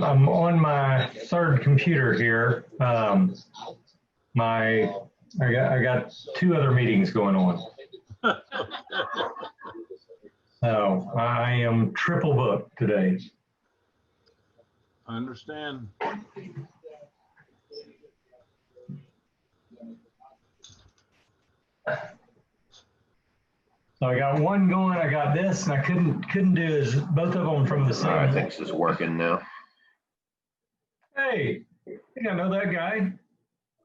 I'm on my third computer here. I got two other meetings going on. So I am triple booked today. I understand. So I got one going, I got this, and I couldn't do is both of them from the same. I think this is working now. Hey, I think I know that guy.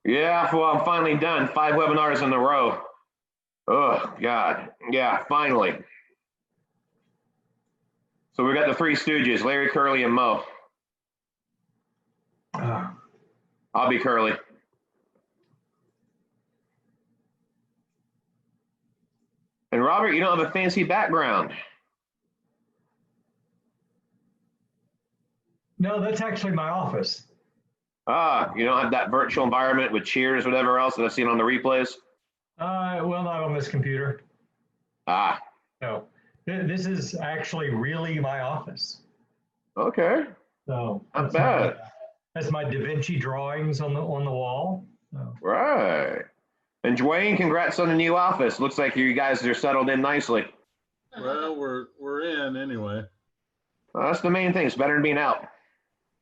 Yeah, well, I'm finally done. 5 webinars in a row. Oh, God. Yeah, finally. So we got the three Stooges, Larry, Curly, and Mo. I'll be Curly. And Robert, you don't have a fancy background. No, that's actually my office. Ah, you don't have that virtual environment with cheers, whatever else that I've seen on the replays? Well, not on this computer. Ah. No, this is actually really my office. Okay. So not bad. That's my Da Vinci drawings on the wall. So. Right. And Dwayne, congrats on the new office. Looks like you guys are settled in nicely. Well, we're in anyway. Well, that's the main thing. It's better than being out.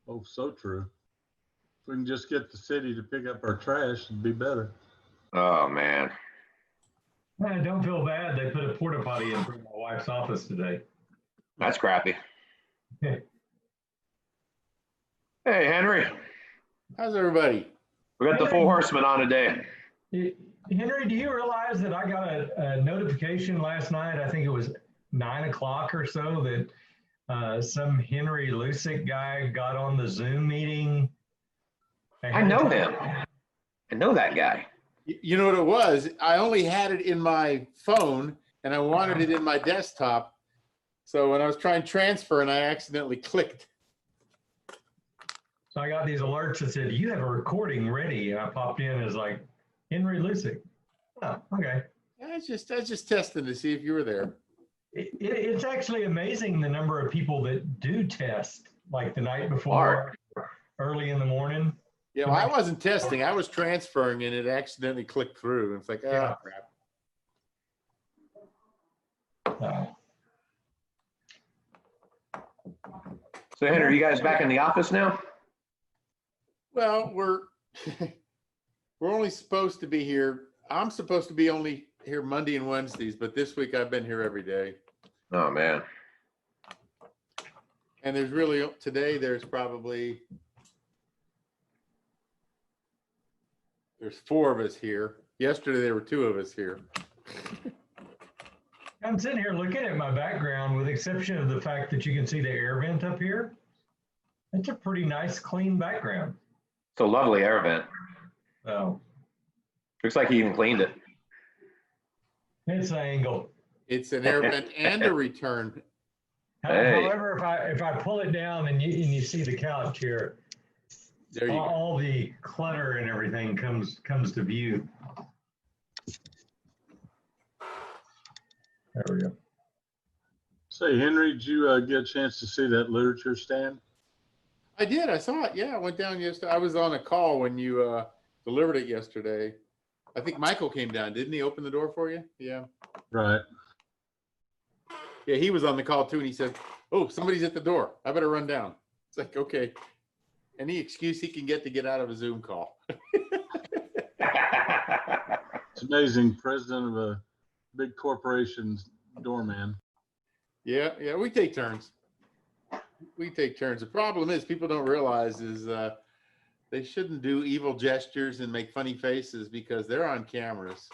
Oh, so true. If we can just get the city to pick up our trash, it'd be better. Oh, man. I don't feel bad. They put a porta potty in front of my wife's office today. That's crappy. Hey, Henry. How's everybody? We got the full horseman on today. Henry, do you realize that I got a notification last night? I think it was 9 o'clock or so that some Henry Lusick guy got on the Zoom meeting. I know him. I know that guy. You know what it was? I only had it in my phone and I wanted it in my desktop. So when I was trying to transfer and I accidentally clicked. So I got these alerts that said, you have a recording ready. And I popped in as like, Henry Lusick. Oh, okay. I was just testing to see if you were there. It's actually amazing the number of people that do test like the night before, early in the morning. Yeah, well, I wasn't testing. I was transferring and it accidentally clicked through. It's like, oh, crap. So, Henry, are you guys back in the office now? Well, we're only supposed to be here. I'm supposed to be only here Monday and Wednesdays, but this week I've been here every day. Oh, man. And there's really, today there's probably, there's 4 of us here. Yesterday there were 2 of us here. I'm sitting here looking at my background with the exception of the fact that you can see the air vent up here. It's a pretty nice, clean background. It's a lovely air vent. Oh. Looks like he even cleaned it. It's an angle. It's an air vent and a return. Hey. However, if I pull it down and you see the couch here, there you go. All the clutter and everything comes to view. There we go. Say, Henry, did you get a chance to see that literature stand? I did. I saw it. Yeah, I went down yesterday. I was on a call when you delivered it yesterday. I think Michael came down. Didn't he open the door for you? Yeah. Right. Yeah, he was on the call too, and he said, "Oh, somebody's at the door. I better run down." It's like, okay. Any excuse he can get out of a Zoom call. It's amazing, president of a big corporation's doorman. Yeah, we take turns. We take turns. The problem is people don't realize is they shouldn't do evil gestures and make funny faces because they're on cameras.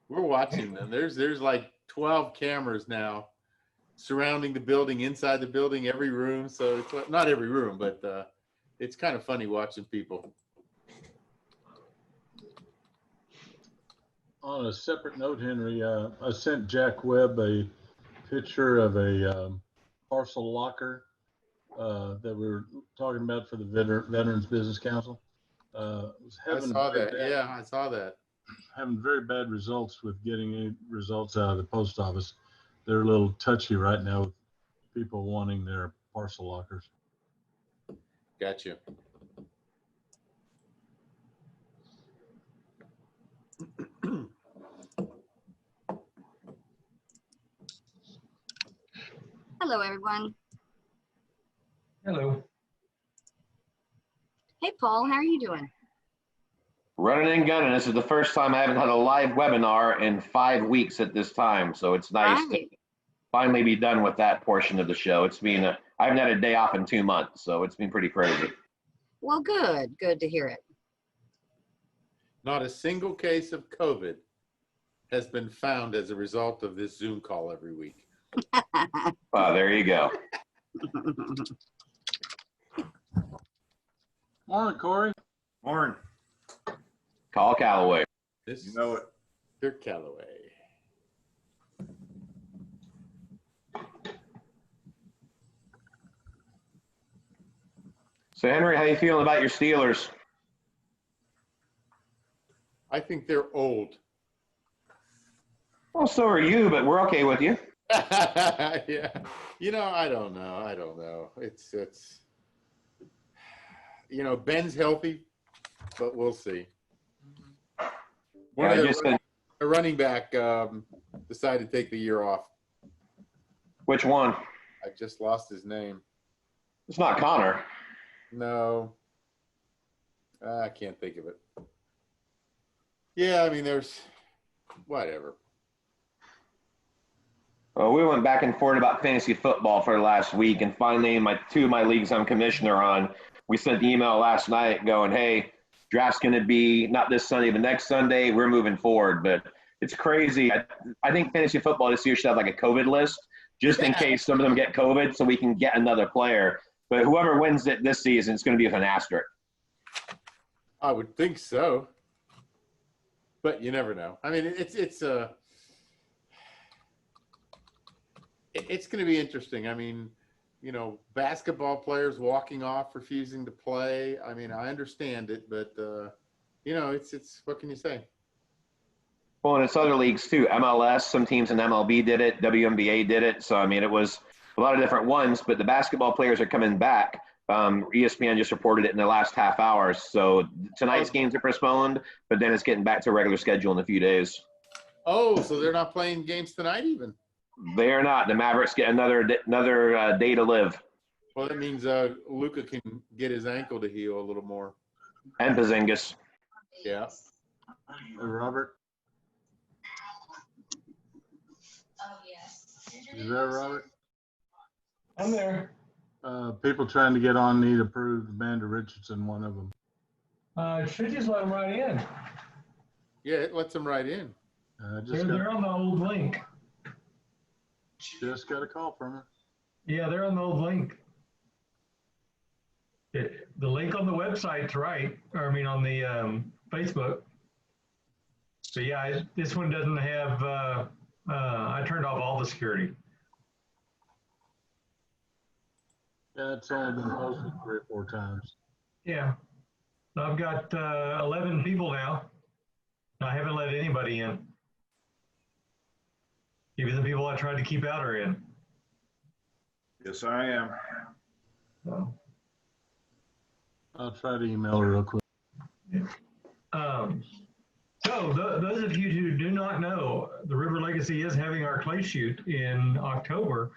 We're watching them. There's like 12 cameras now surrounding the building, inside the building, every room. So it's not every room, but it's kind of funny watching people. On a separate note, Henry, I sent Jack Webb a picture of a parcel locker that we were talking about for the Veterans Business Council. I saw that. Yeah, I saw that. Having very bad results with getting any results out of the post office. They're a little touchy right now with people wanting their parcel lockers. Got you. Hello, everyone. Hello. Hey, Paul, how are you doing? Running and gunning. This is the first time I haven't had a live webinar in 5 weeks at this time. So it's nice to Right. finally be done with that portion of the show. I haven't had a day off in 2 months, so it's been pretty crazy. Well, good. Good to hear it. Not a single case of COVID has been found as a result of this Zoom call every week. There you go. Morning, Corey. Morning. Call Callaway. This You know it. Dirk Calloway. So Henry, how you feeling about your Steelers? I think they're old. Well, so are you, but we're okay with you. Yeah. I don't know. It's Ben's healthy, but we'll see. One of Yeah, a running back decided to take the year off. which one? I just lost his name. It's not Connor. No. I can't think of it. Yeah, I mean, there's whatever. Well, we went back and forth about fantasy football for the last week, and finally, in two of my leagues I'm commissioner on, we sent the email last night going, "Hey, draft's going to be not this Sunday, but next Sunday. We're moving forward." But it's crazy. I think fantasy football this year should have like a COVID list, just in case some of them get COVID, so we can get another player. But whoever wins it this season, it's going to be with an asterisk. I would think so, but you never know. I mean, it's going to be interesting. I mean, basketball players walking off, refusing to play. I mean, I understand it, but it's what can you say? Well, and it's other leagues too. MLS, some teams in MLB did it. WNBA did it. So, I mean, it was a lot of different ones, but the basketball players are coming back. ESPN just reported it in the last half hour. So tonight's games are postponed, but then it's getting back to a regular schedule in a few days. Oh, so they're not playing games tonight even? They are not. The Mavericks get another day to live. Well, that means Luka can get his ankle to heal a little more. And Porzingis. Yeah. Hey, Robert. You there, Robert? I'm there. People trying to get on need approved. Amanda Richardson, one of them. Should just let them right in. Yeah, it lets them right in. They're on the old link. Just got a call from her. Yeah, they're on the old link. The link on the website's right. Or I mean, on the Facebook. So yeah, this one doesn't have. I turned off all the security. Yeah, it's only been posted 3 or 4 times. Yeah. So I've got 11 people now. I haven't let anybody in. Even the people I tried to keep out are in. Yes, I am. So, I'll try to email her real quick. Those of you who do not know, the River Legacy is having our clay shoot in October.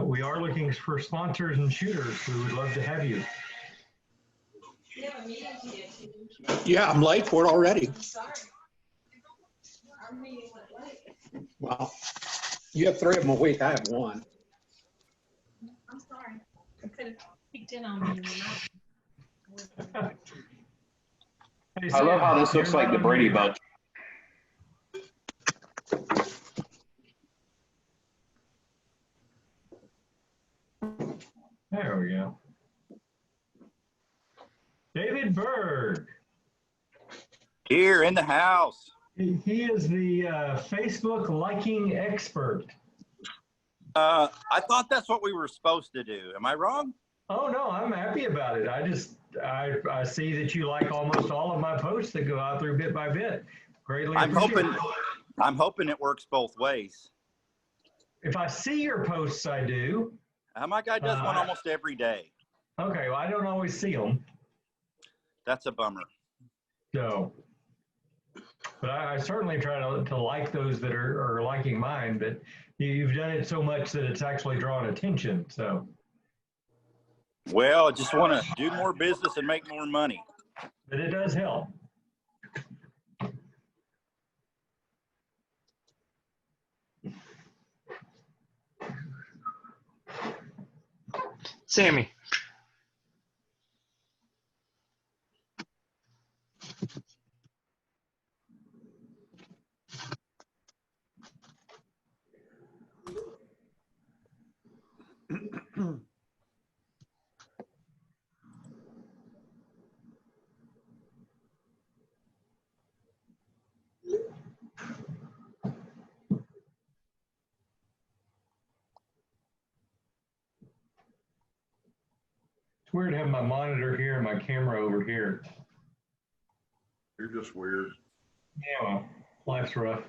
We are looking for sponsors and shooters. We would love to have you. Yeah, I'm late for it already. Well, you have 3 of them a week. I have 1. I'm sorry. I could have peeked in on me. I love how this looks like the Brady Bunch. There we go. David Berg. Here in the house. He is the Facebook liking expert. I thought that's what we were supposed to do. Am I wrong? Oh no, I'm happy about it. I see that you like almost all of my posts that go out through bit by bit. Greatly appreciate it. I'm hoping it works both ways. If I see your posts, I do. My guy does one almost every day. Okay, well, I don't always see them, That's a bummer. so. But I certainly try to like those that are liking mine, but you've done it so much that it's actually drawn attention, so. Well, I just want to do more business and make more money. But it does help. Sammy. It's weird having my monitor here and my camera over here. You're just weird. Yeah, well, life's rough.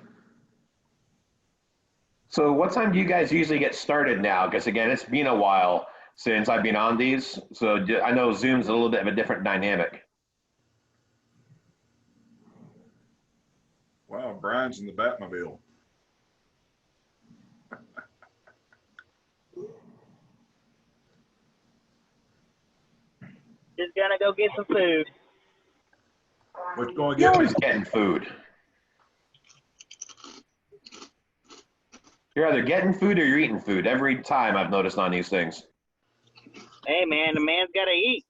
So what time do you guys usually get started now? Because again, it's been a while since I've been on these. So I know Zoom's a little bit of a different dynamic. Wow, Brian's in the Batmobile. Just gonna go get some food. What's going to You're get me? always getting food. You're either getting food or you're eating food every time I've noticed on these things. Hey man, the man's gotta eat.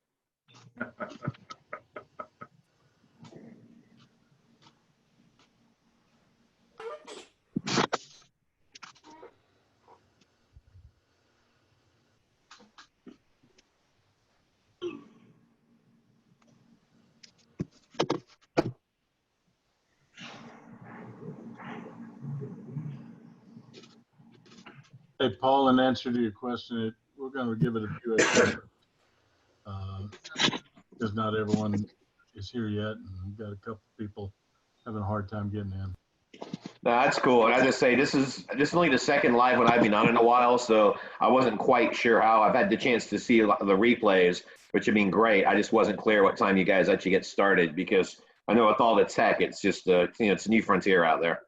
Hey, Paul, in answer to your question, we're going to give it a few extra, because not everyone is here yet, and we've got a couple people having a hard time getting in. No, that's cool. And I just say this is only the second live one I've been on in a while, so I wasn't quite sure how. I've had the chance to see the replays, which have been great. I just wasn't clear what time you guys actually get started because I know with all the tech, it's just it's a new frontier out there.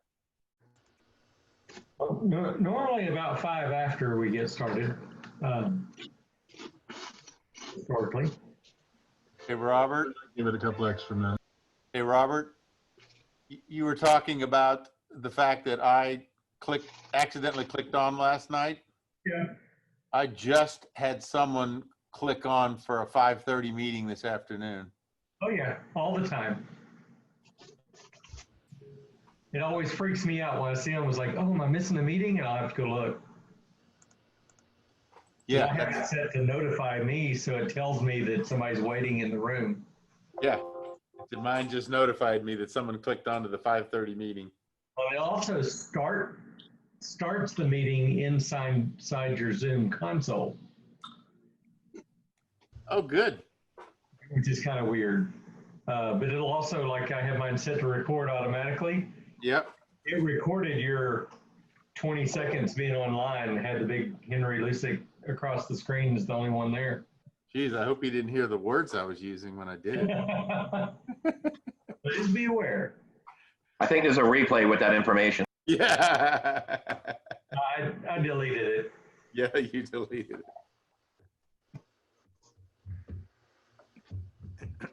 Normally about 5 after we get started, historically. Hey, Robert. Give it a couple extra minutes. Hey, Robert. You were talking about the fact that I accidentally clicked on last night. Yeah. I just had someone click on for a 5:30 meeting this afternoon. Oh yeah, all the time. It always freaks me out when I see them. It's like, oh, am I missing a meeting? And I'll have to go look. Yeah. I have it set to notify me so it tells me that somebody's waiting in the room. Yeah. Mine just notified me that someone clicked onto the 5:30 meeting. Well, it also starts the meeting inside your Zoom console. Oh, good. Which is kind of weird. But it'll also, like I have mine set to record automatically. Yep. It recorded your 20 seconds being online and had the big Henry Lusick across the screen is the only one there. Geez, I hope he didn't hear the words I was using when I did it. Please be aware. I think there's a replay with that information. Yeah. I deleted it. Yeah, you deleted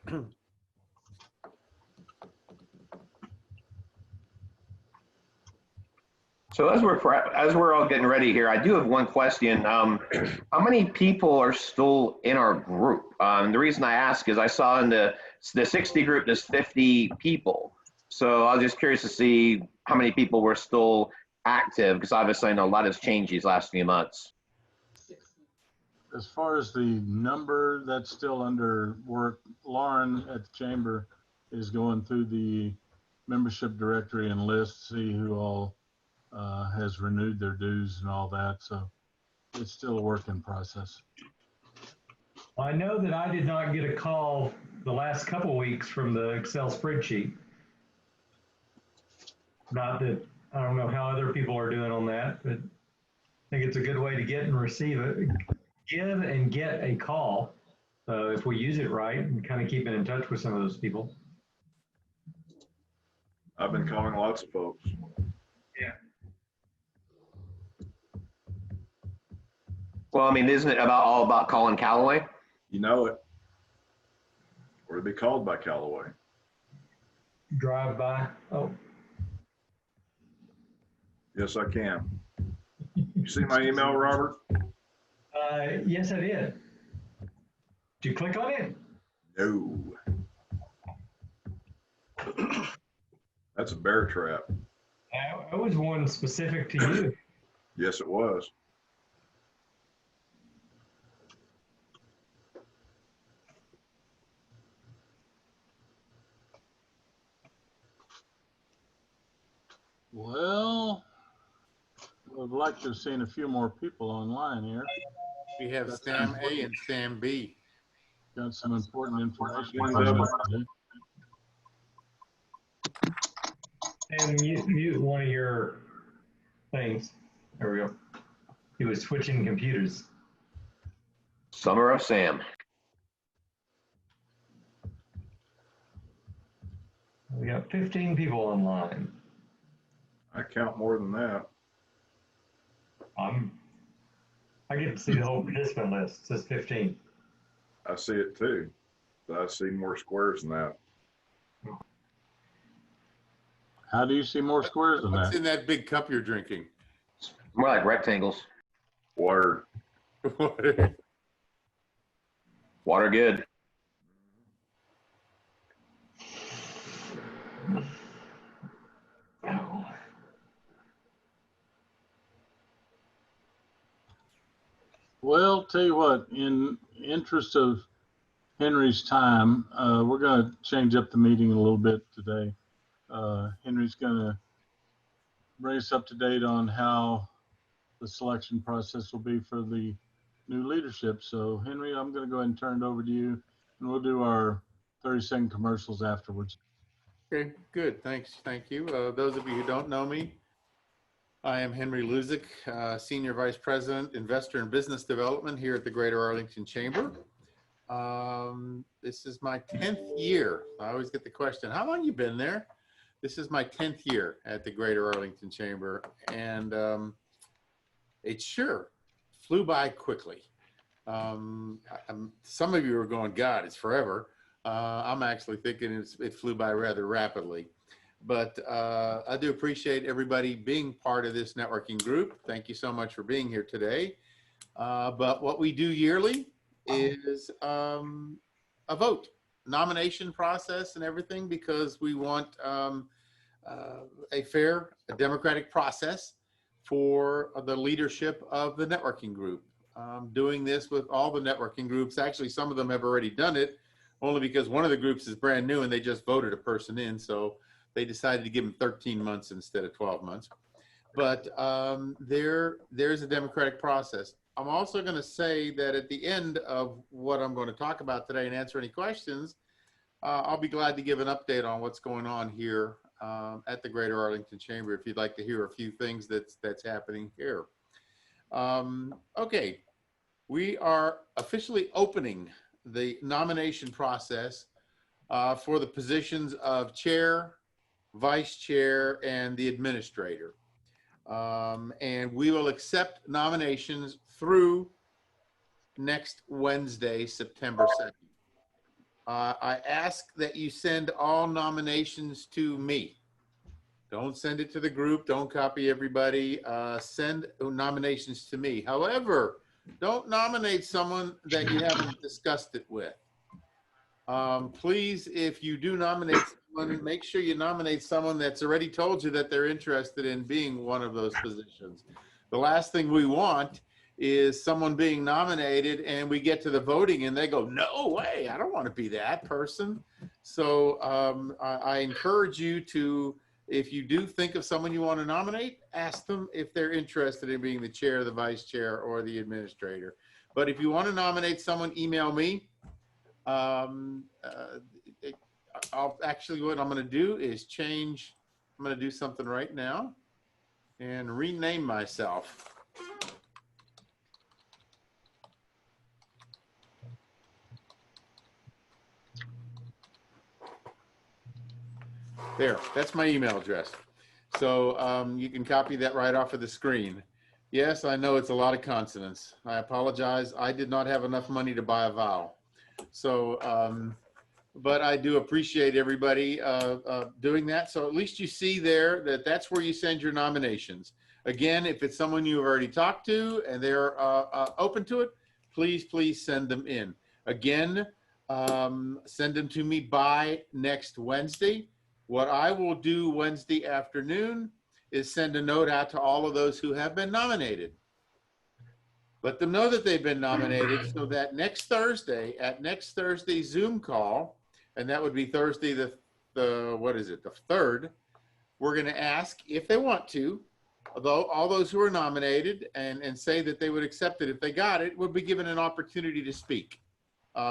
it. So as we're all getting ready here, I do have one question. How many people are still in our group? The reason I ask is I saw in the 60 group there's 50 people. So I was just curious to see how many people were still active because obviously I know a lot has changed these last few months. As far as the number that's still under work, Lauren at the chamber is going through the membership directory and list, see who all has renewed their dues and all that. So it's still a work in process. I know that I did not get a call the last couple weeks from the Excel spreadsheet. Not that, I don't know how other people are doing on that, but I think it's a good way to get and receive it, give and get a call. if we use it right and kind of keeping in touch with some of those people. I've been calling lots of folks. Yeah. Well, I mean, isn't it all about Colin Calloway? You know it. Or to be called by Callaway. Drive by. Oh, Yes, I can. You see my email, Robert? yes, I did. Did you click on it? No. That's a bear trap. That was one specific to you. Yes, it was. Well, I'd like to have seen a few more people online here. We have Sam A and Sam B. Got some important information. And mute one of your things. There we go. He was switching computers. Summer of Sam. We got 15 people online. I count more than that. I get to see the whole participant list. It says 15. I see it too. But I see more squares than that. How do you see more squares than What's that? in that big cup you're drinking? More like rectangles. Water. Water good. Oh. Well, tell you what, in interest of Henry's time, we're going to change up the meeting a little bit today. Henry's going to bring us up to date on how the selection process will be for the new leadership. So Henry, I'm going to go ahead and turn it over to you, and we'll do our 30-second commercials afterwards. Okay, good. Thanks. Thank you. Those of you who don't know me, I am Henry Luzick, Senior Vice President, Investor and Business Development here at the Greater Arlington Chamber. This is my 10th year. I always get the question, how long you been there? This is my 10th year at the Greater Arlington Chamber, and it sure flew by quickly. Some of you are going, God, it's forever. I'm actually thinking it flew by rather rapidly. But I do appreciate everybody being part of this networking group. Thank you so much for being here today. But what we do yearly is a vote, nomination process and everything, because we want a fair, democratic process for the leadership of the networking group. Doing this with all the networking groups. Actually, some of them have already done it, only because one of the groups is brand new and they just voted a person in. So they decided to give them 13 months instead of 12 months. But there's a democratic process. I'm also going to say that at the end of what I'm going to talk about today and answer any questions, I'll be glad to give an update on what's going on here at the Greater Arlington Chamber if you'd like to hear a few things that's happening here. Okay, we are officially opening the nomination process for the positions of chair, vice chair, and the administrator. And we will accept nominations through next Wednesday, September 2nd. I ask that you send all nominations to me. Don't send it to the group. Don't copy everybody. Send nominations to me. However, don't nominate someone that you haven't discussed it with. Please, if you do nominate someone, make sure you nominate someone that's already told you that they're interested in being one of those positions. The last thing we want is someone being nominated and we get to the voting and they go, no way, I don't want to be that person. So I encourage you to, if you do think of someone you want to nominate, ask them if they're interested in being the chair, the vice chair, or the administrator. But if you want to nominate someone, email me. Actually, what I'm going to do is change. I'm going to do something right now and rename myself. There, that's my email address. So you can copy that right off of the screen. Yes, I know it's a lot of consonants. I apologize. I did not have enough money to buy a vowel. So, but I do appreciate everybody doing that. So at least you see there that that's where you send your nominations. Again, if it's someone you've already talked to and they're open to it, please send them in. Again, send them to me by next Wednesday. What I will do Wednesday afternoon is send a note out to all of those who have been nominated. Let them know that they've been nominated so that next Thursday, at next Thursday's Zoom call, and that would be Thursday the 3rd, we're going to ask if they want to, although all those who are nominated and say that they would accept it if they got it, would be given an opportunity to speak.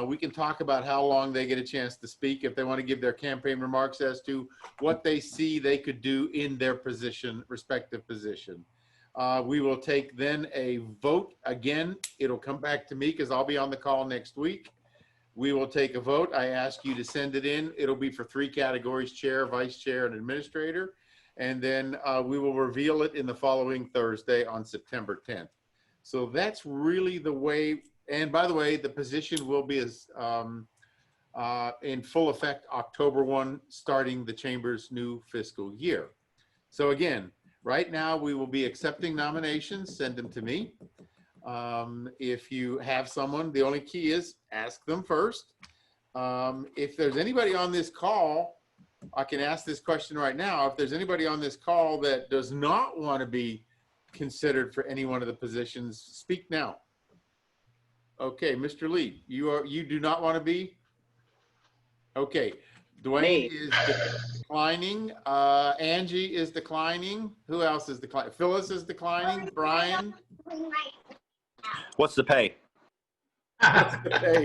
We can talk about how long they get a chance to speak if they want to give their campaign remarks as to what they see they could do in their position, respective position. We will take then a vote. Again, it'll come back to me because I'll be on the call next week. We will take a vote. I ask you to send it in. It'll be for 3 categories: chair, vice chair, and administrator. And then we will reveal it in the following Thursday on September 10th. So that's really the way. And by the way, the position will be as in full effect October 1, starting the Chamber's new fiscal year. So again, right now we will be accepting nominations. Send them to me. If you have someone, the only key is ask them first. If there's anybody on this call, I can ask this question right now. If there's anybody on this call that does not want to be considered for any one of the positions, speak now. Okay, Mr. Lee, you do not want to be? Okay, Dwayne is declining. Angie is declining. Who else is declining? Phyllis is declining. Brian? What's the pay? What's the pay?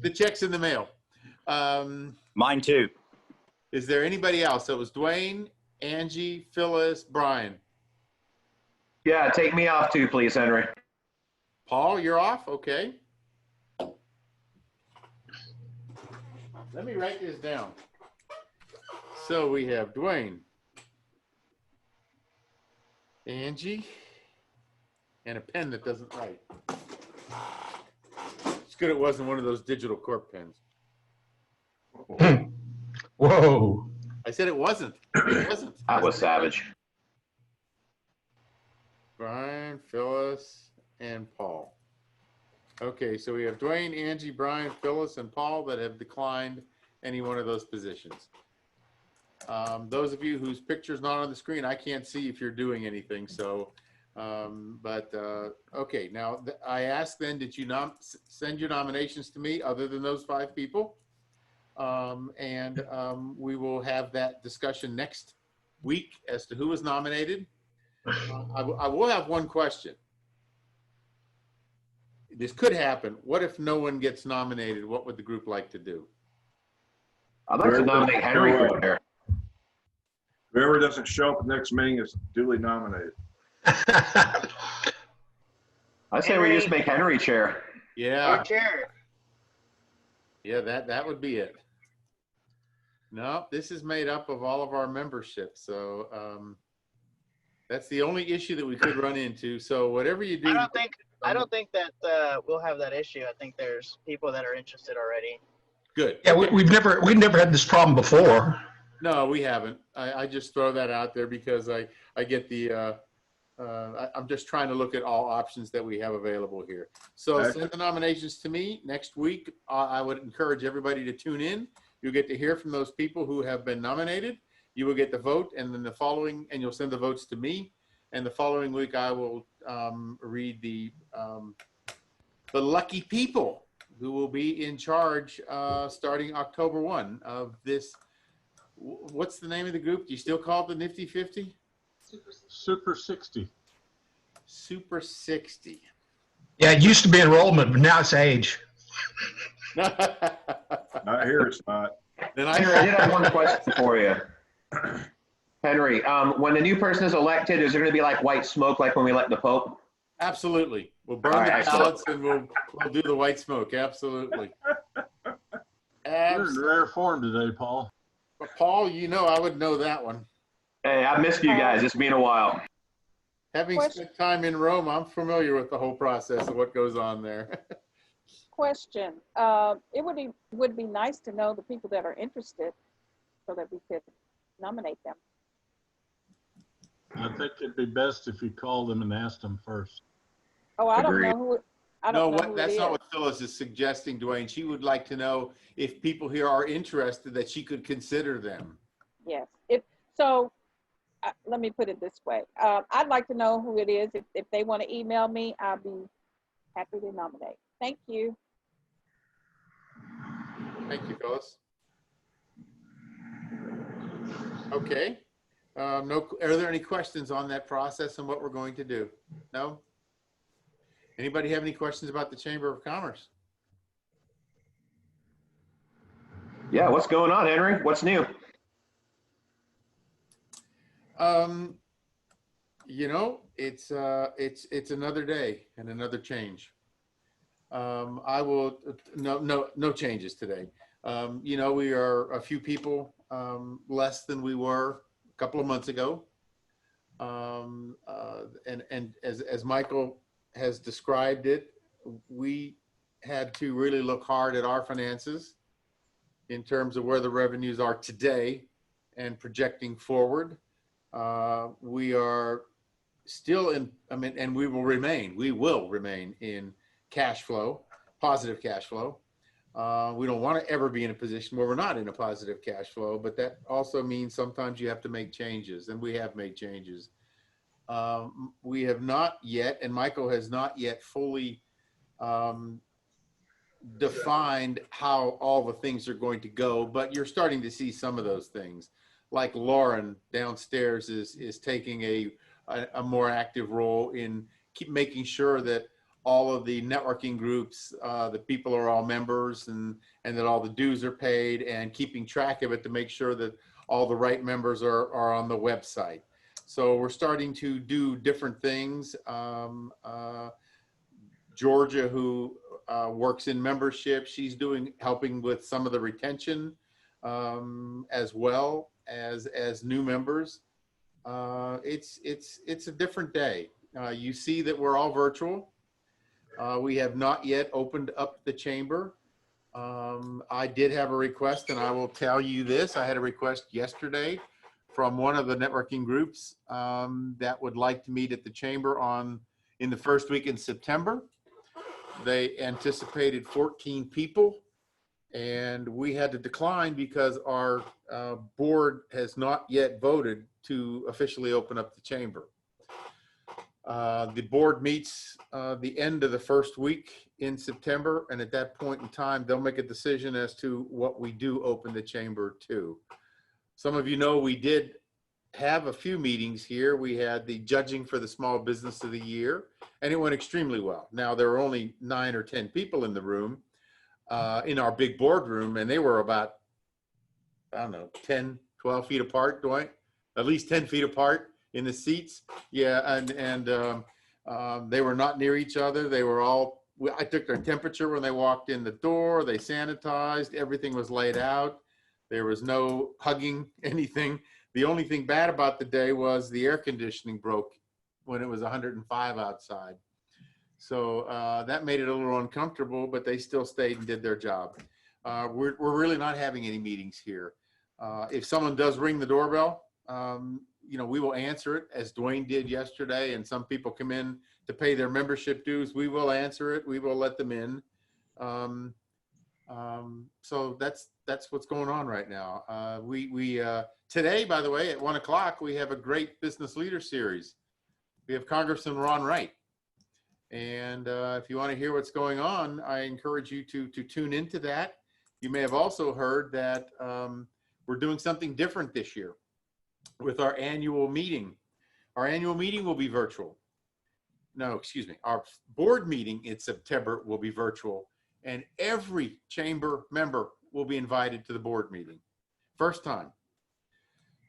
The check's in the mail. Mine too. Is there anybody else? So it was Dwayne, Angie, Phyllis, Brian. Yeah, take me off too, please, Henry. Paul, you're off? Okay. Let me write this down. So we have Dwayne, Angie, and a pen that doesn't write. It's good it wasn't one of those digital cork pens. Whoa. I said it wasn't. It wasn't. That was savage. Brian, Phyllis, and Paul. Okay, so we have Dwayne, Angie, Brian, Phyllis, and Paul that have declined any one of those positions. Those of you whose picture's not on the screen, I can't see if you're doing anything. So, okay. Now, I asked then, did you send your nominations to me other than those 5 people? We will have that discussion next week as to who was nominated. I will have one question. This could happen. What if no one gets nominated? What would the group like to do? I'd like to nominate Henry for chair. Whoever doesn't show up at the next meeting is duly nominated. I say we just make Henry chair. Yeah. Chair. Yeah, that would be it. No, this is made up of all of our membership. So that's the only issue that we could run into. So whatever you do. I don't think that we'll have that issue. I think there's people that are interested already. Good. Yeah, we've never had this problem before. No, we haven't. I just throw that out there because I get the, I'm just trying to look at all options that we have available here. So send the nominations to me next week. I would encourage everybody to tune in. You'll get to hear from those people who have been nominated. You will get the vote, and then and you'll send the votes to me. And the following week, I will read the lucky people who will be in charge starting October 1 of this. What's the name of the group? Do you still call it the Nifty 50? Super 60. Super 60. Yeah, it used to be enrollment, but now it's age. Not here, it's not. Henry, I did have one question for you. Henry, when a new person is elected, is there going to be like white smoke like when we elect the Pope? Absolutely. We'll burn the ballots and we'll do the white smoke. Absolutely. You're in rare form today, Paul. Paul, you know I would know that one. Hey, I missed you guys. It's been a while. Having spent time in Rome, I'm familiar with the whole process of what goes on there. Question. It would be nice to know the people that are interested so that we could nominate them. I think it'd be best if you call them and ask them first. Oh, I don't know who. I don't know who that's it not is. what Phyllis is suggesting, Dwayne. She would like to know if people here are interested, that she could consider them. Yes. Let me put it this way. I'd like to know who it is. If they want to email me, I'll be happy to nominate. Thank you. Thank you, Phyllis. Okay. Are there any questions on that process and what we're going to do? No? Anybody have any questions about the Chamber of Commerce? Yeah, what's going on, Henry? What's new? You know, it's another day and another change. No changes today. You know, we are a few people less than we were a couple of months ago. And as Michael has described it, we had to really look hard at our finances in terms of where the revenues are today and projecting forward. We are still and we will remain in cash flow, positive cash flow. We don't want to ever be in a position where we're not in a positive cash flow, but that also means sometimes you have to make changes, and we have made changes. We have not yet, and Michael has not yet fully defined how all the things are going to go, but you're starting to see some of those things. Like Lauren downstairs is taking a more active role in making sure that all of the networking groups, the people are all members, and that all the dues are paid, and keeping track of it to make sure that all the right members are on the website. So we're starting to do different things. Georgia, who works in membership, she's helping with some of the retention as well as new members. It's a different day. You see that we're all virtual. We have not yet opened up the chamber. I did have a request, and I will tell you this. I had a request yesterday from one of the networking groups that would like to meet at the chamber in the first week in September. They anticipated 14 people, and we had to decline because our board has not yet voted to officially open up the chamber. The board meets the end of the first week in September, and at that point in time, they'll make a decision as to what we do open the chamber to. Some of you know we did have a few meetings here. We had the judging for the Small Business of the Year, and it went extremely well. Now, there were only 9 or 10 people in the room, in our big boardroom, and they were about, I don't know, 10, 12 feet apart, Dwight, at least 10 feet apart in the seats. Yeah, and they were not near each other. They were all, I took their temperature when they walked in the door. They sanitized. Everything was laid out. There was no hugging, anything. The only thing bad about the day was the air conditioning broke when it was 105 outside. So that made it a little uncomfortable, but they still stayed and did their job. We're really not having any meetings here. If someone does ring the doorbell, you know, we will answer it as Dwayne did yesterday, and some people come in to pay their membership dues. We will answer it. We will let them in. So that's what's going on right now. Today, by the way, at 1 o'clock, we have a great business leader series. We have Congressman Ron Wright. And if you want to hear what's going on, I encourage you to tune into that. You may have also heard that we're doing something different this year with our annual meeting. Our annual meeting will be virtual. No, excuse me. Our board meeting in September will be virtual, and every chamber member will be invited to the board meeting. First time.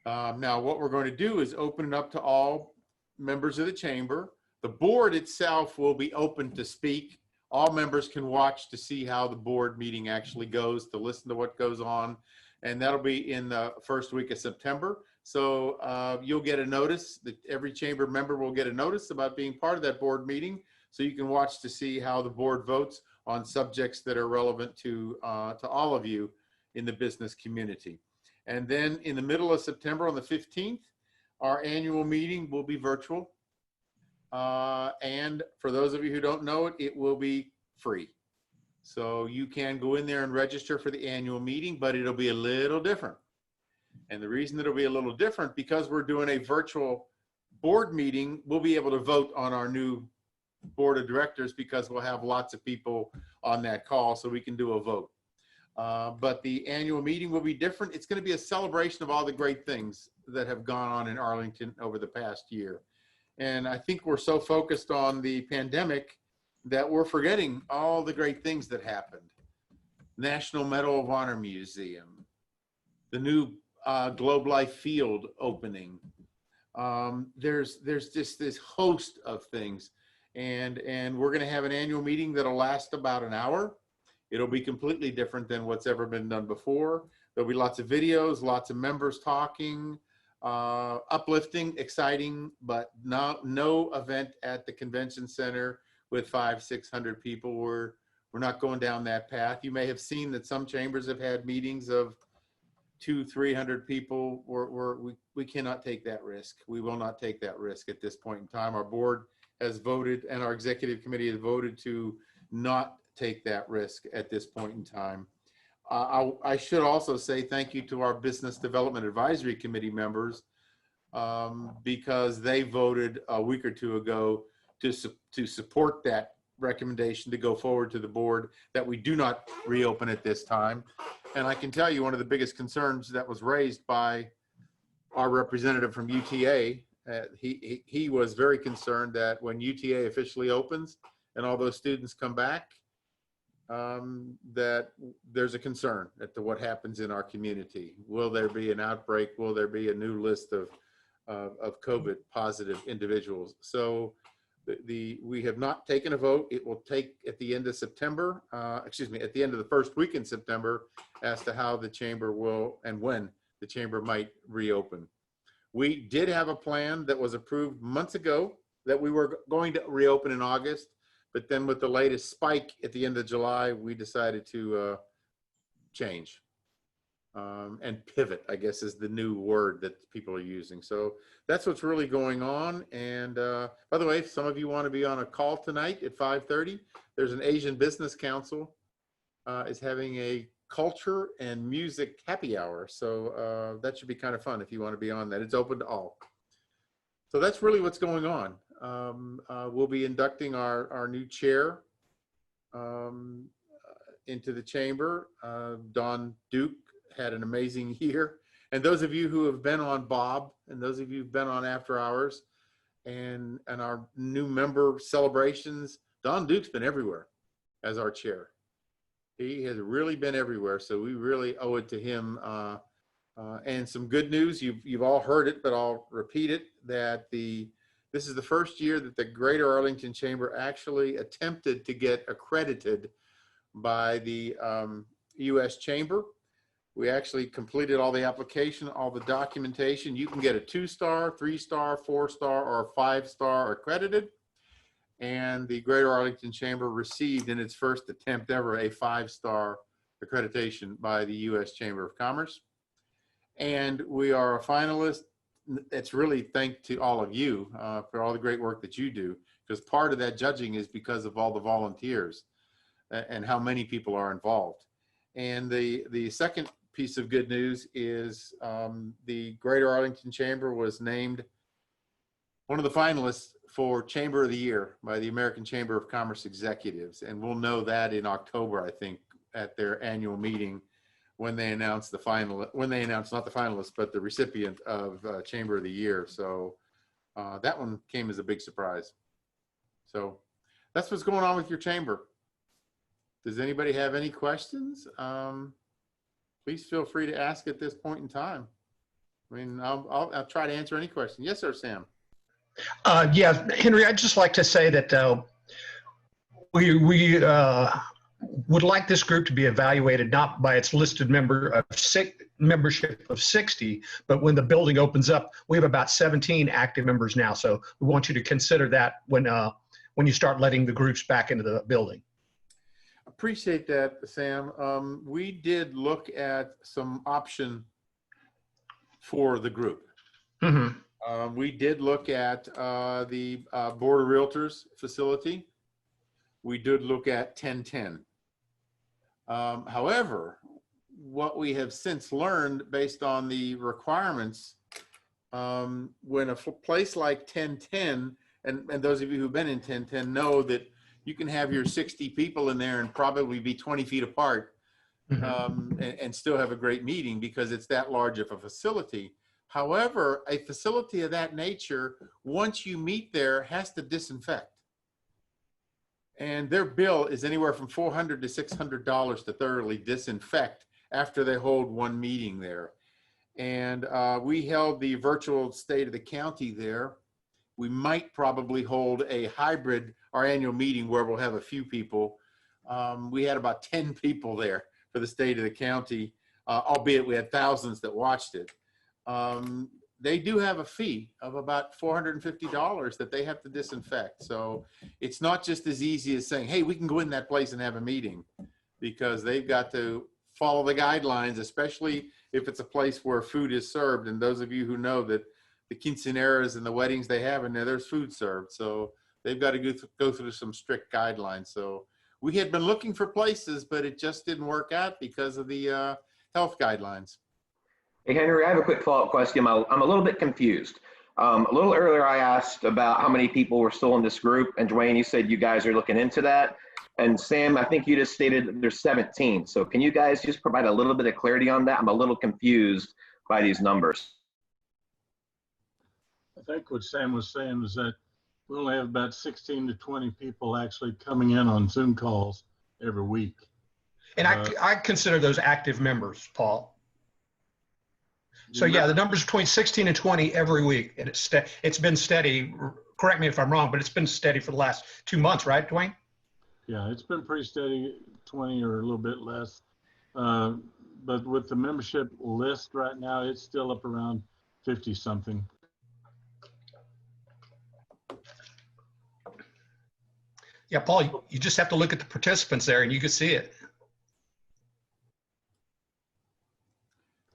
Now, what we're going to do is open it up to all members of the chamber. The board itself will be open to speak. all members can watch to see how the board meeting actually goes, to listen to what goes on. And that'll be in the first week of September. So you'll get a notice that every chamber member will get a notice about being part of that board meeting. So you can watch to see how the board votes on subjects that are relevant to all of you in the business community. And then in the middle of September on the 15th, our annual meeting will be virtual. And for those of you who don't know it, it will be free. So you can go in there and register for the annual meeting, but it'll be a little different. And the reason it'll be a little different, because we're doing a virtual board meeting, we'll be able to vote on our new board of directors because we'll have lots of people on that call, so we can do a vote. But the annual meeting will be different. It's going to be a celebration of all the great things that have gone on in Arlington over the past year. And I think we're so focused on the pandemic that we're forgetting all the great things that happened. National Medal of Honor Museum, the new Globe Life Field opening. There's just this host of things. And we're going to have an annual meeting that'll last about an hour. It'll be completely different than what's ever been done before. There'll be lots of videos, lots of members talking, uplifting, exciting, but no event at the convention center with 500-600 people. We're not going down that path. You may have seen that some chambers have had meetings of 200-300 people. We cannot take that risk. We will not take that risk at this point in time. Our board has voted, and our executive committee has voted to not take that risk at this point in time. I should also say thank you to our Business Development Advisory Committee members because they voted a week or two ago to support that recommendation to go forward to the board that we do not reopen at this time. And I can tell you one of the biggest concerns that was raised by our representative from UTA, he was very concerned that when UTA officially opens and all those students come back, that there's a concern as to what happens in our community. Will there be an outbreak? Will there be a new list of COVID positive individuals? So we have not taken a vote. It will take at the end of September, at the end of the first week in September, as to how the chamber will and when the chamber might reopen. We did have a plan that was approved months ago that we were going to reopen in August, but then with the latest spike at the end of July, we decided to change and pivot, I guess is the new word that people are using. So that's what's really going on. And by the way, if some of you want to be on a call tonight at 5:30, there's an Asian Business Council is having a culture and music happy hour. So that should be kind of fun if you want to be on that. It's open to all. So that's really what's going on. We'll be inducting our new chair into the chamber. Don Duke had an amazing year. And those of you who have been on Bob, and those of you who've been on After Hours and our new member celebrations, Don Duke's been everywhere as our chair. He has really been everywhere. So we really owe it to him. And some good news, you've all heard it, but I'll repeat it, that this is the first year that the Greater Arlington Chamber actually attempted to get accredited by the U.S. Chamber. We actually completed all the application, all the documentation. You can get a 2-star, 3-star, 4-star, or 5-star accredited. And the Greater Arlington Chamber received in its first attempt ever a 5-star accreditation by the U.S. Chamber of Commerce. And we are a finalist. It's really thanks to all of you for all the great work that you do, because part of that judging is because of all the volunteers and how many people are involved. And the second piece of good news is the Greater Arlington Chamber was named one of the finalists for Chamber of the Year by the American Chamber of Commerce Executives. And we'll know that in October, I think, at their annual meeting, when they announce not the finalist, but the recipient of Chamber of the Year. So that one came as a big surprise. So that's what's going on with your chamber. Does anybody have any questions? Please feel free to ask at this point in time. I mean, I'll try to answer any question. Yes, sir, Sam. Yeah, Henry, I'd just like to say that We would like this group to be evaluated not by its listed membership of 60, but when the building opens up, we have about 17 active members now. So we want you to consider that when you start letting the groups back into the building. Appreciate that, Sam. We did look at some option for the group. Mm-hmm. We did look at the Board of Realtors facility. We did look at 1010. However, what we have since learned based on the requirements, when a place like 1010, and those of you who've been in 1010 know that you can have your 60 people in there and probably be 20 feet apart, and still have a great meeting because it's that large of a facility. However, a facility of that nature, once you meet there, has to disinfect. And their bill is anywhere from $400 to $600 to thoroughly disinfect after they hold one meeting there. And we held the virtual state of the county there. We might probably hold a hybrid, our annual meeting, where we'll have a few people. We had about 10 people there for the state of the county, albeit we had thousands that watched it. They do have a fee of about $450 that they have to disinfect. So it's not just as easy as saying, hey, we can go in that place and have a meeting, because they've got to follow the guidelines, especially if it's a place where food is served. And those of you who know that the quinceaneras and the weddings they have in there, there's food served. So they've got to go through some strict guidelines. So we had been looking for places, but it just didn't work out because of the health guidelines. Hey, Henry, I have a quick follow-up question. I'm a little bit confused. A little earlier, I asked about how many people were still in this group, and Dwayne, you said you guys are looking into that. And Sam, I think you just stated that there's 17. So can you guys just provide a little bit of clarity on that? I'm a little confused by these numbers. I think what Sam was saying was that we only have about 16 to 20 people actually coming in on Zoom calls every week. And I consider those active members, Paul. So yeah, the number's between 16 and 20 every week, and it's been steady. Correct me if I'm wrong, but it's been steady for the last 2 months, right, Dwayne? Yeah, it's been pretty steady, 20 or a little bit less. But with the membership list right now, it's still up around 50 something. Yeah, Paul, you just have to look at the participants there and you can see it.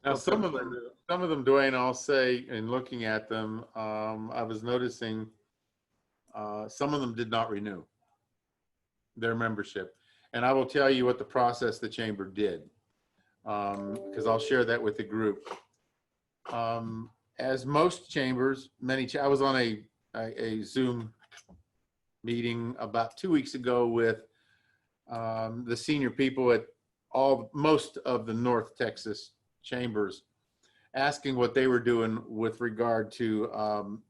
Now, some of them, Dwayne, I'll say, in looking at them, I was noticing some of them did not renew their membership. And I will tell you what the process the chamber did, because I'll share that with the group. As most chambers, I was on a Zoom meeting about 2 weeks ago with the senior people at most of the North Texas chambers, asking what they were doing with regard to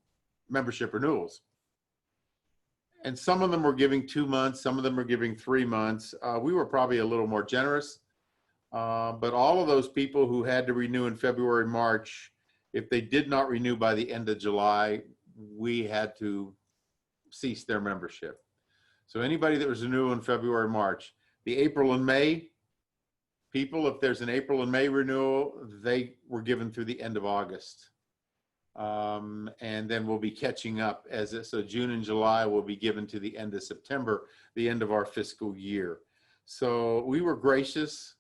membership renewals. And some of them were giving 2 months, some of them were giving 3 months. We were probably a little more generous, but all of those people who had to renew in February, March, if they did not renew by the end of July, we had to cease their membership. So anybody that was renewing in February, March, the April and May people, if there's an April and May renewal, they were given through the end of August. And then we'll be catching up so June and July will be given to the end of September, the end of our fiscal year. So we were gracious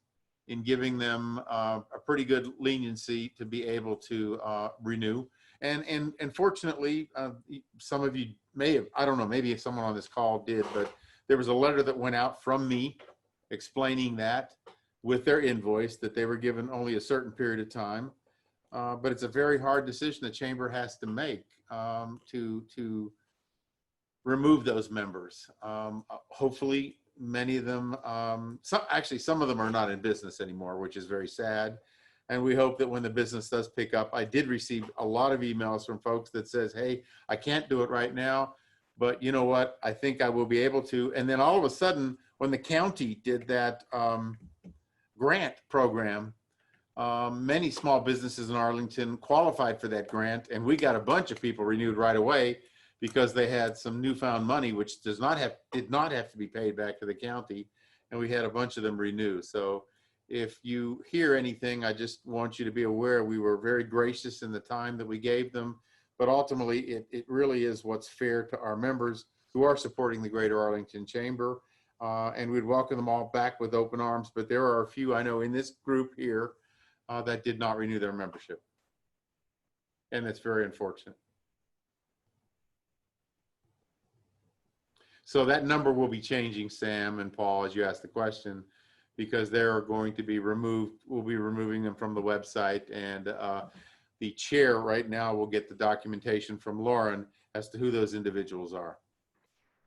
in giving them a pretty good leniency to be able to renew. And fortunately, some of you may have, I don't know, maybe if someone on this call did, but there was a letter that went out from me explaining that with their invoice, that they were given only a certain period of time. But it's a very hard decision the chamber has to make to remove those members. Hopefully many of them, some of them are not in business anymore, which is very sad. And we hope that when the business does pick up, I did receive a lot of emails from folks that says, hey, I can't do it right now, but you know what? I think I will be able to. And then all of a sudden, when the county did that grant program, many small businesses in Arlington qualified for that grant, and we got a bunch of people renewed right away because they had some newfound money, which did not have to be paid back to the county. And we had a bunch of them renew. So if you hear anything, I just want you to be aware we were very gracious in the time that we gave them. But ultimately, it really is what's fair to our members who are supporting the Greater Arlington Chamber. And we'd welcome them all back with open arms. But there are a few I know in this group here that did not renew their membership. And that's very unfortunate. So that number will be changing, Sam and Paul, as you asked the question, because they are going to be removed. We'll be removing them from the website, and the chair right now will get the documentation from Lauren as to who those individuals are.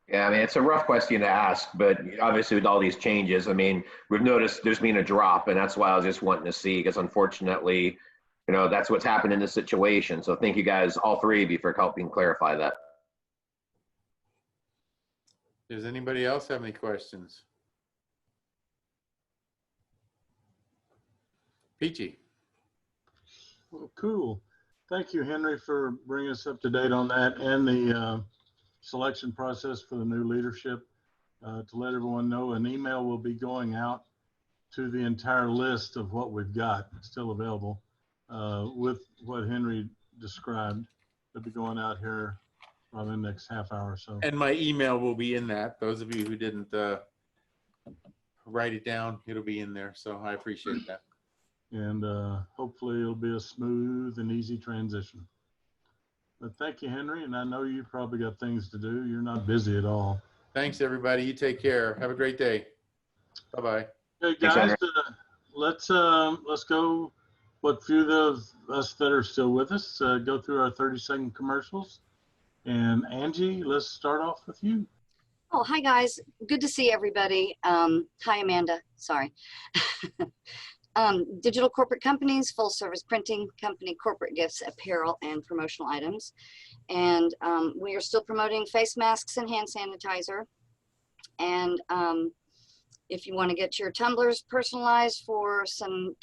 Yeah, I mean, it's a rough question to ask, but obviously with all these changes, I mean, we've noticed there's been a drop, and that's why I was just wanting to see, because unfortunately, you know, that's what's happened in this situation. So thank you guys, all three of you, for helping clarify that. Does anybody else have any questions? Peachy. Well, cool. Thank you, Henry, for bringing us up to date on that and the selection process for the new leadership. To let everyone know, an email will be going out to the entire list of what we've got still available with what Henry described. It'll be going out here probably in the next half hour or so. And my email will be in that. Those of you who didn't write it down, it'll be in there. So I appreciate that. And hopefully it'll be a smooth and easy transition. But thank you, Henry. And I know you probably got things to do. You're not busy at all. Thanks, everybody. You take care. Have a great day. Bye-bye. Hey, guys, let's go, what few of us that are still with us, go through our 30-second commercials. And Angie, let's start off with you. Oh, hi guys. Good to see everybody. Hi, Amanda. Sorry. Digital corporate companies, full service printing company, corporate gifts, apparel, and promotional items. And we are still promoting face masks and hand sanitizer. And if you want to get your tumblers personalized for some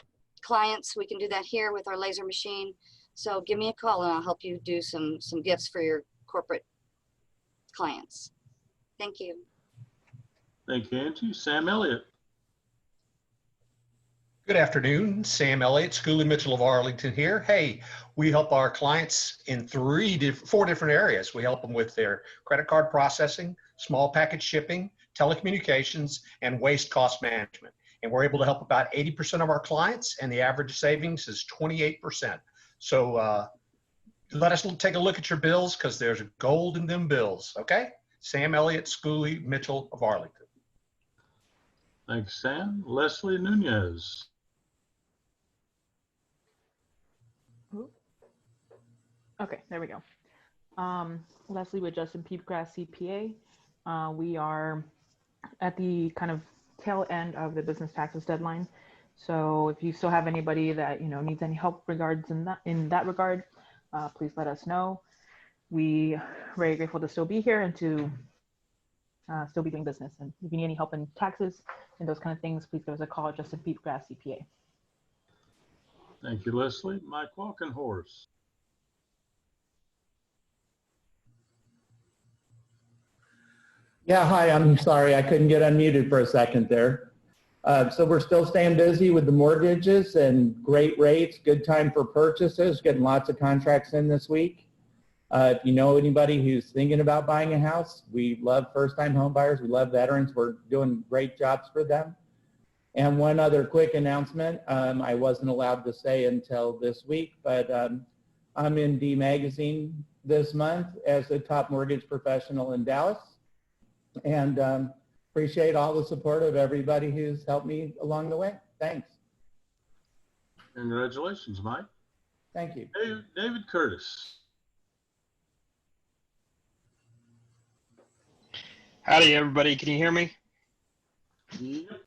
clients, we can do that here with our laser machine. So give me a call and I'll help you do some gifts for your corporate clients. Thank you. Thank you, Angie. Sam Elliott. Good afternoon, Sam Elliott, Schooley Mitchell of Arlington here. Hey, we help our clients in four different areas. We help them with their credit card processing, small package shipping, telecommunications, and waste cost management. And we're able to help about 80% of our clients, and the average savings is 28%. So let us take a look at your bills, because there's gold in them bills, okay? Sam Elliott, Schooley Mitchell of Arlington. Thanks, Sam. Leslie Nunez. Okay, there we go. Leslie with Justin Peepgrass CPA. We are at the kind of tail end of the business taxes deadline. So if you still have anybody that needs any help in that regard, please let us know. We are very grateful to still be here and to still be doing business. And if you need any help in taxes and those kind of things, please give us a call at Justin Peepgrass CPA. Thank you, Leslie. Mike Walkenhorst. Yeah, hi, I'm sorry, I couldn't get unmuted for a second there. So we're still staying busy with the mortgages and great rates, good time for purchases, getting lots of contracts in this week. If you know anybody who's thinking about buying a house, we love first-time home buyers, we love veterans, we're doing great jobs for them. And one other quick announcement, I wasn't allowed to say until this week, but I'm in D Magazine this month as a top mortgage professional in Dallas. And appreciate all the support of everybody who's helped me along the way. Thanks. Congratulations, Mike. Thank you. David Curtis. Howdy, everybody. Can you hear me? Yep.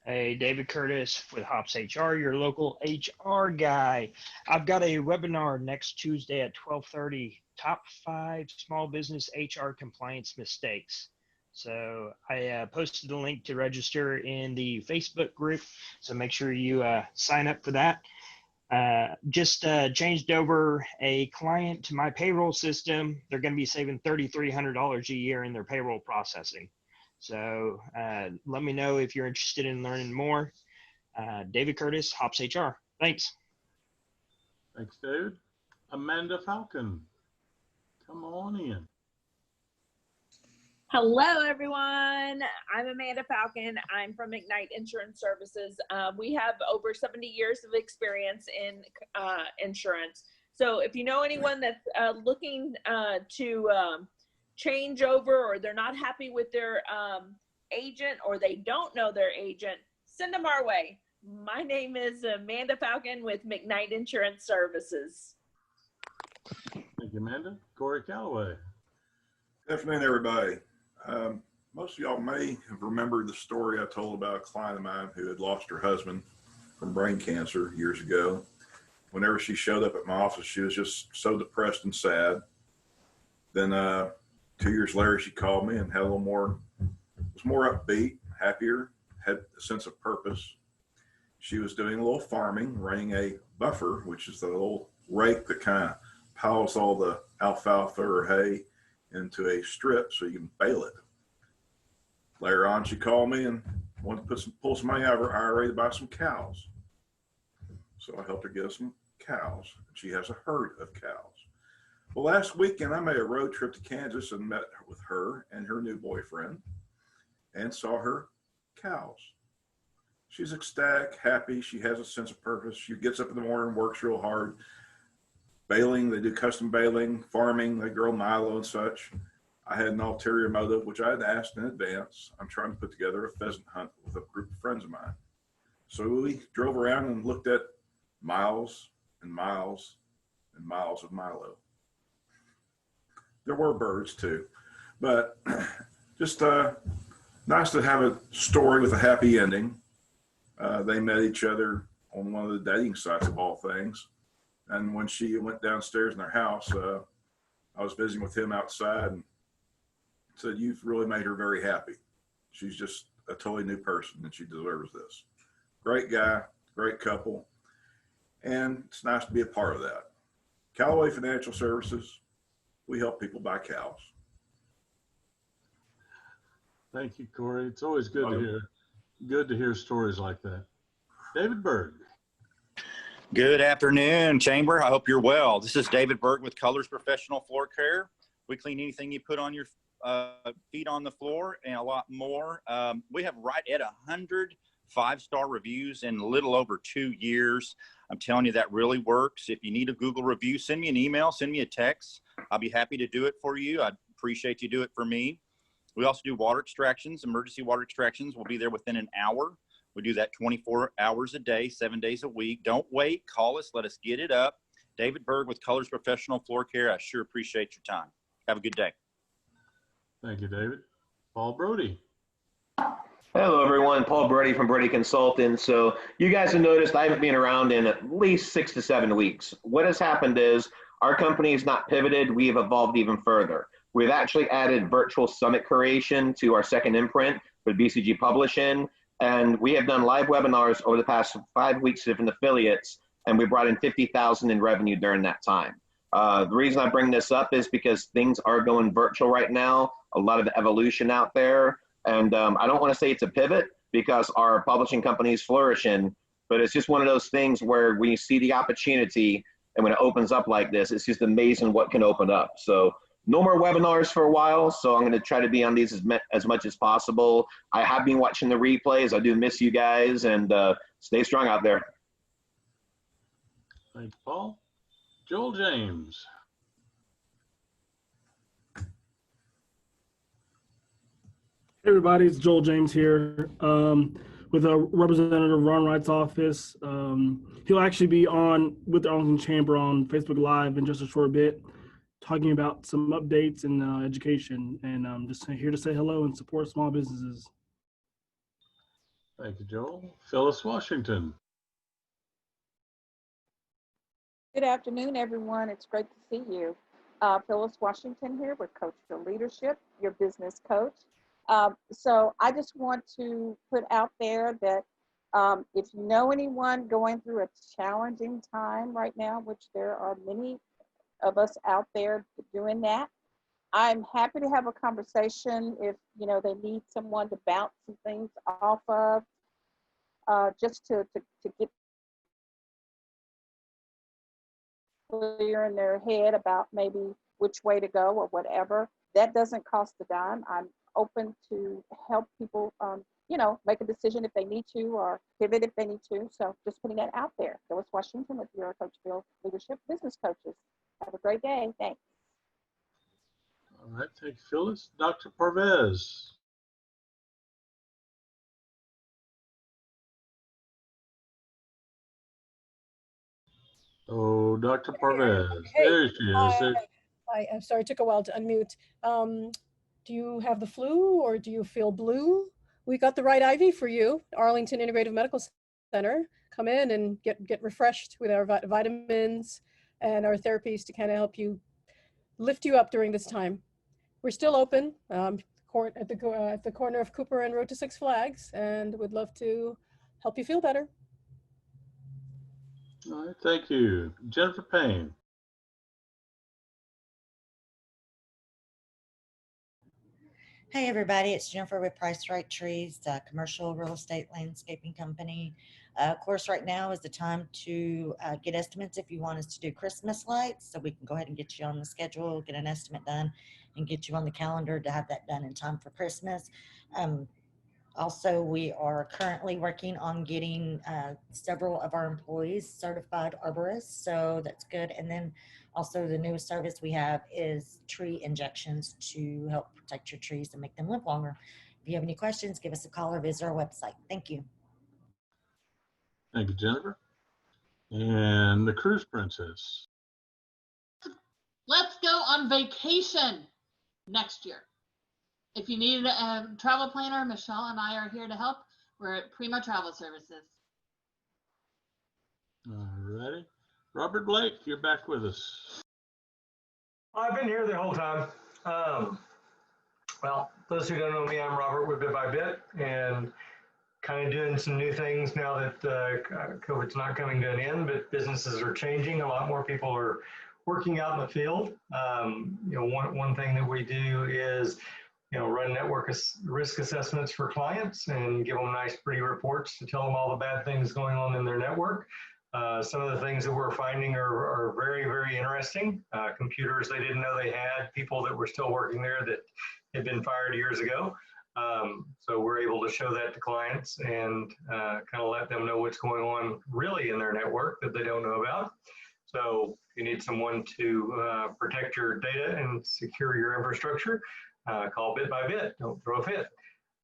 Hey, David Curtis with Hops HR, your local HR guy. I've got a webinar next Tuesday at 12:30, Top 5 Small Business HR Compliance Mistakes. So I posted the link to register in the Facebook group, so make sure you sign up for that. Just changed over a client to my payroll system. They're going to be saving $3,300 a year in their payroll processing. So let me know if you're interested in learning more. David Curtis, Hops HR. Thanks. Thanks, David. Amanda Falcon, come on in. Hello, everyone. I'm Amanda Falcon. I'm from Ignite Insurance Services. We have over 70 years of experience in insurance. So if you know anyone that's looking to change over, or they're not happy with their agent, or they don't know their agent, send them our way. My name is Amanda Falcon with Ignite Insurance Services. Thank you, Amanda. Corey Calloway. Good afternoon, everybody. Most of y'all may have remembered the story I told about a client of mine who had lost her husband from brain cancer years ago. Whenever she showed up at my office, she was just so depressed and sad. Then 2 years later, she called me and had a little more, was more upbeat, happier, had a sense of purpose. She was doing a little farming, running a buffer, which is the little rake that kind of piles all the alfalfa or hay into a strip so you can bale it. Later on, she called me and wanted to pull some money out of her IRA to buy some cows. So I helped her get some cows. She has a herd of cows. Well, last weekend, I made a road trip to Kansas and met with her and her new boyfriend and saw her cows. She's ecstatic, happy. She has a sense of purpose. She gets up in the morning, works real hard. Baling, they do custom baling, farming, they grow milo and such. I had an ulterior motive, which I had asked in advance. I'm trying to put together a pheasant hunt with a group of friends of mine. So we drove around and looked at miles and miles and miles of milo. There were birds too, but just nice to have a story with a happy ending. They met each other on one of the dating sites of all things. And when she went downstairs in their house, I was visiting with him outside and said, "You've really made her very happy. She's just a totally new person and she deserves this." Great guy, great couple. And it's nice to be a part of that. Callaway Financial Services, we help people buy cows. Thank you, Corey. It's always good to hear stories like that. David Berg. Good afternoon, Chamber. I hope you're well. This is David Berg with Colors Professional Floor Care. We clean anything you put on your feet on the floor and a lot more. We have right at 100 5-star reviews in a little over 2 years. I'm telling you, that really works. If you need a Google review, send me an email, send me a text. I'll be happy to do it for you. I'd appreciate you do it for me. We also do water extractions, emergency water extractions. We'll be there within an hour. We do that 24 hours a day, 7 days a week. Don't wait. Call us. Let us get it up. David Berg with Colors Professional Floor Care. I sure appreciate your time. Have a good day. Thank you, David. Paul Brody. Hello, everyone. Paul Brody from Brody Consulting. So you guys have noticed I haven't been around in at least 6 to 7 weeks. What has happened is our company has not pivoted. We have evolved even further. We've actually added virtual summit creation to our second imprint with BCG Publishing. And we have done live webinars over the past 5 weeks to different affiliates, and we brought in $50,000 in revenue during that time. The reason I bring this up is because things are going virtual right now, a lot of evolution out there. And I don't want to say it's a pivot because our publishing company is flourishing, but it's just one of those things where when you see the opportunity and when it opens up like this, it's just amazing what can open up. So no more webinars for a while, so I'm going to try to be on these as much as possible. I have been watching the replays. I do miss you guys, and stay strong out there. Thank you, Paul. Joel James. Hey everybody, it's Joel James here with a Representative Ron Wright's office. He'll actually be on with the Arlington Chamber on Facebook Live in just a short bit, talking about some updates in education, and I'm just here to say hello and support small businesses. Thank you, Joel. Phyllis Washington. Good afternoon, everyone. It's great to see you. Phyllis Washington here with Coach for Leadership, your business coach. So I just want to put out there that If you know anyone going through a challenging time right now, which there are many of us out there doing that, I'm happy to have a conversation if, you know, they need someone to bounce some things off of, just to get clear in their head about maybe which way to go or whatever. That doesn't cost a dime. I'm open to help people, you know, make a decision if they need to or pivot if they need to. So just putting that out there. Phyllis Washington with your Coachville Leadership Business Coaches. Have a great day. Thanks. All right, thank you, Phyllis. Dr. Parvez. Oh, Dr. Parvez. Hey, There she is. I'm sorry, it took a while to unmute. Do you have the flu or do you feel blue? We got the right IV for you, Arlington Integrative Medical Center. Come in and get refreshed with our vitamins and our therapies to kind of help you lift you up during this time. We're still open at the corner of Cooper and Road to Six Flags, and would love to help you feel better. All right, thank you. Jennifer Payne. Hey everybody, it's Jennifer with Price Right Trees, commercial real estate landscaping company. Of course, right now is the time to get estimates if you want us to do Christmas lights, so we can go ahead and get you on the schedule, get an estimate done, and get you on the calendar to have that done in time for Christmas. Also, we are currently working on getting several of our employees certified arborists, so that's good. And then also the newest service we have is tree injections to help protect your trees and make them live longer. If you have any questions, give us a call or visit our website. Thank you. Thank you, Jennifer. And the Cruise Princess. Let's go on vacation next year. If you need a travel planner, Michelle and I are here to help. We're at Prima Travel Services. All righty. Robert Blake, you're back with us. I've been here the whole time. Well, those who don't know me, I'm Robert with Bit by Bit, and kind of doing some new things now that COVID's not coming to an end, but businesses are changing. A lot more people are working out in the field. One thing that we do is run network risk assessments for clients and give them nice, pretty reports to tell them all the bad things going on in their network. Some of the things that we're finding are very, very interesting. Computers they didn't know they had, people that were still working there that had been fired years ago. So we're able to show that to clients and kind of let them know what's going on really in their network that they don't know about. So if you need someone to protect your data and secure your infrastructure, call Bit by Bit. Don't throw a fit.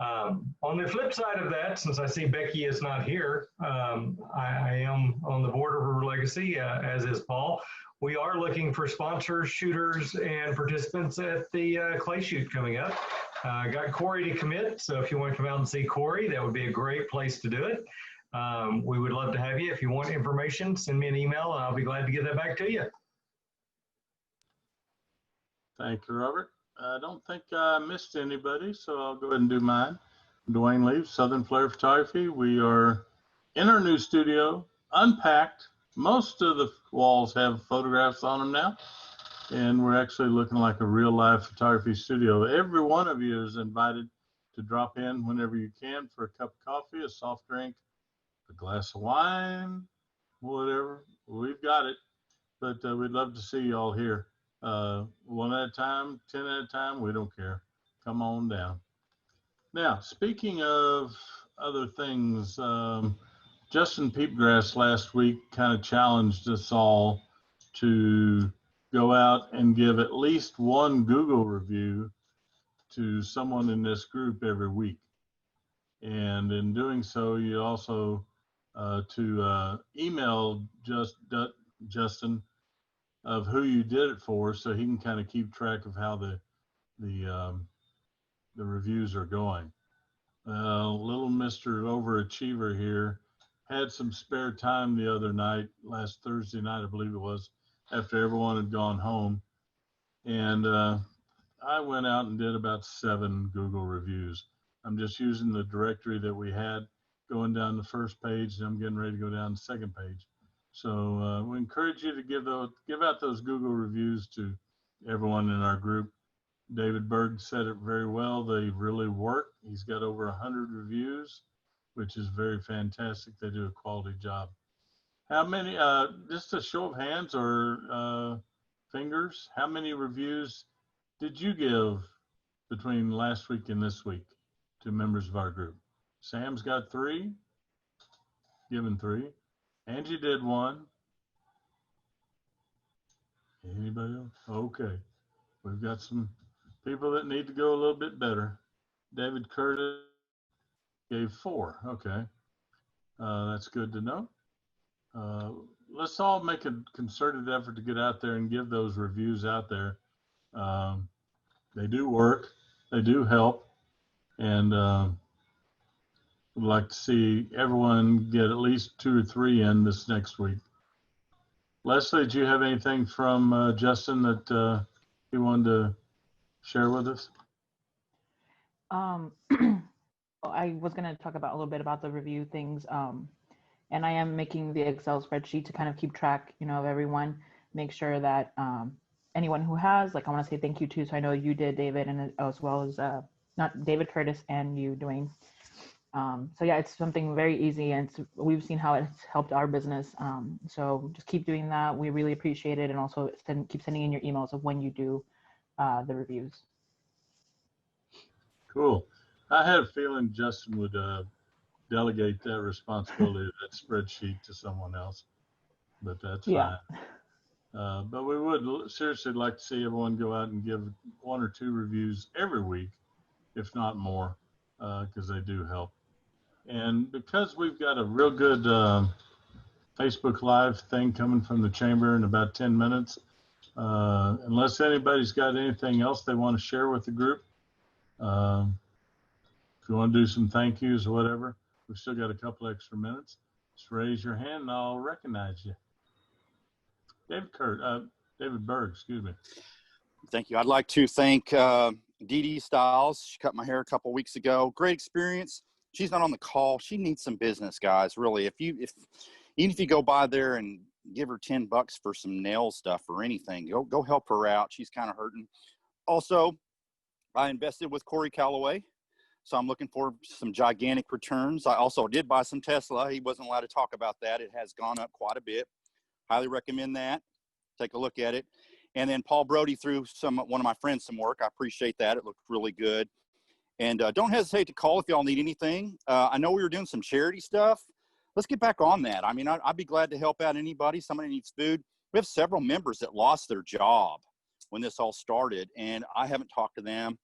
On the flip side of that, since I see Becky is not here, I am on the board of River Legacy, as is Paul. We are looking for sponsors, shooters, and participants at the clay shoot coming up. Got Corey to commit, so if you want to come out and see Corey, that would be a great place to do it. We would love to have you. If you want information, send me an email, and I'll be glad to get that back to you. Thank you, Robert. I don't think I missed anybody, so I'll go ahead and do mine. Dwayne Leaves, Southern Flare Photography. We are in our new studio, unpacked. Most of the walls have photographs on them now, and we're actually looking like a real life photography studio. Every one of you is invited to drop in whenever you can for a cup of coffee, a soft drink, a glass of wine, whatever. We've got it, but we'd love to see you all here. 1 at a time, 10 at a time, we don't care. Come on down. Now, speaking of other things, Justin Peepgrass last week kind of challenged us all to go out and give at least one Google review to someone in this group every week. And in doing so, you also to email Justin of who you did it for, so he can kind of keep track of how the reviews are going. Little Mr. Overachiever here had some spare time the other night, last Thursday night, I believe it was, after everyone had gone home. And I went out and did about 7 Google reviews. I'm just using the directory that we had. going down the first page, and I'm getting ready to go down the second page. So we encourage you to give out those Google reviews to everyone in our group. David Berg said it very well. They really work. He's got over 100 reviews, which is very fantastic. They do a quality job. How many, just a show of hands or fingers, how many reviews did you give between last week and this week to members of our group? Sam's got 3, given 3. Angie did 1. Anybody else? Okay. We've got some people that need to go a little bit better. David Curtis gave 4. Okay. That's good to know. Let's all make a concerted effort to get out there and give those reviews out there. They do work. They do help. And would like to see everyone get at least 2 or 3 in this next week. Leslie, do you have anything from Justin that you wanted to share with us? I was going to talk about a little bit about the review things. And I am making the Excel spreadsheet to kind of keep track, of everyone, make sure that anyone who has, I want to say thank you too. So I know you did, David, and as well as not David Curtis and you, Dwayne. So yeah, it's something very easy, and we've seen how it's helped our business. So just keep doing that. We really appreciate it, and also keep sending in your emails of when you do the reviews. Cool. I had a feeling Justin would delegate that responsibility of that spreadsheet to someone else, but that's fine. But we would seriously like to see everyone go out and give 1 or 2 reviews every week, if not more, because they do help. And because we've got a real good Facebook Live thing coming from the chamber in about 10 minutes, unless anybody's got anything else they want to share with the group, if you want to do some thank yous or whatever, we've still got a couple extra minutes. Just raise your hand and I'll recognize you. David Berg, excuse me. Thank you. I'd like to thank Dee Dee Styles. She cut my hair a couple weeks ago. Great experience. She's not on the call. She needs some business, guys. Really, even if you go by there and give her $10 for some nail stuff or anything, go help her out. She's kind of hurting. Also, I invested with Corey Calloway, so I'm looking for some gigantic returns. I also did buy some Tesla. He wasn't allowed to talk about that. It has gone up quite a bit. Highly recommend that. Take a look at it. And then Paul Brody threw one of my friends some work. I appreciate that. It looked really good. And don't hesitate to call if y'all need anything. I know we were doing some charity stuff. Let's get back on that. I mean, I'd be glad to help out anybody. Somebody needs food. We have several members that lost their job when this all started, and I haven't talked to them.